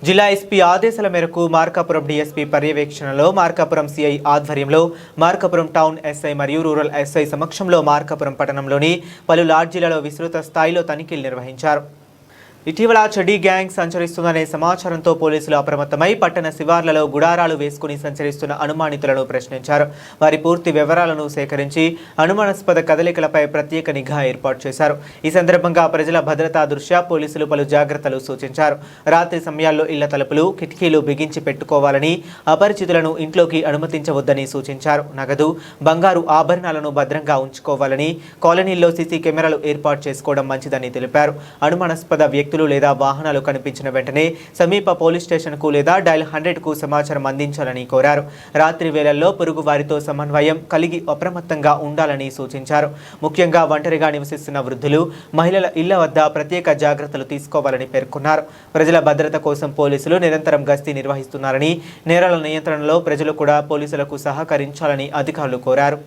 జిల్లా ఎస్పీ ఆదేశాల మేరకు మార్కాపురం డీఎస్పీ పర్యవేక్షణలో మార్కాపురం సిఐ ఆధ్వర్యంలో మార్కాపురం టౌన్ ఎస్ఐ మరియు రూరల్ ఎస్ఐ సమక్షంలో మార్కాపురం పట్టణంలోని పలు లాడ్జీలలో విస్తృత స్థాయిలో తనిఖీలు నిర్వహించారు. ఇటీవల చెడీ గ్యాంగ్ సంచరిస్తుందనే సమాచారంతో పోలీసులు అప్రమత్తమై పట్టణ శివార్లలో గుడారాలు వేసుకుని సంచరిస్తున్న అనుమానితులను ప్రశ్నించారు. వారి పూర్తి వివరాలను సేకరించి అనుమానాస్పద కదలికలపై ప్రత్యేక నిఘా ఏర్పాటు చేశారు. ఈ సందర్భంగా ప్రజల భద్రతా దృష్ట్యా పోలీసులు పలు జాగ్రత్తలు సూచించారు. రాత్రి సమయాల్లో ఇళ్ల తలుపులు, కిటికీలు బిగించి పెట్టుకోవాలని, అపరిచితులను ఇంట్లోకి అనుమతించవద్దని సూచించారు. నగదు, బంగారు ఆభరణాలను భద్రంగా ఉంచుకోవాలని, కాలనీల్లో సీసీ కెమెరాలు ఏర్పాటు చేసుకోవడం మంచిదని తెలిపారు. అనుమానాస్పద వ్యక్తులు లేదా వాహనాలు కనిపించిన వెంటనే సమీప పోలీస్ స్టేషన్కు లేదా డయల్ 100కు సమాచారం అందించాలని కోరారు. రాత్రి వేళల్లో పొరుగు వారితో సమన్వయం కలిగి అప్రమత్తంగా ఉండాలని సూచించారు. ముఖ్యంగా ఒంటరిగా నివసిస్తున్న వృద్ధులు, మహిళల ఇళ్ల వద్ద ప్రత్యేక జాగ్రత్తలు తీసుకోవాలని పేర్కొన్నారు. ప్రజల భద్రత కోసం పోలీసులు నిరంతరం గస్తీ నిర్వహిస్తున్నారని, నేరాల నియంత్రణలో ప్రజలు కూడా పోలీసులకు సహకరించాలని అధికారులు కోరారు.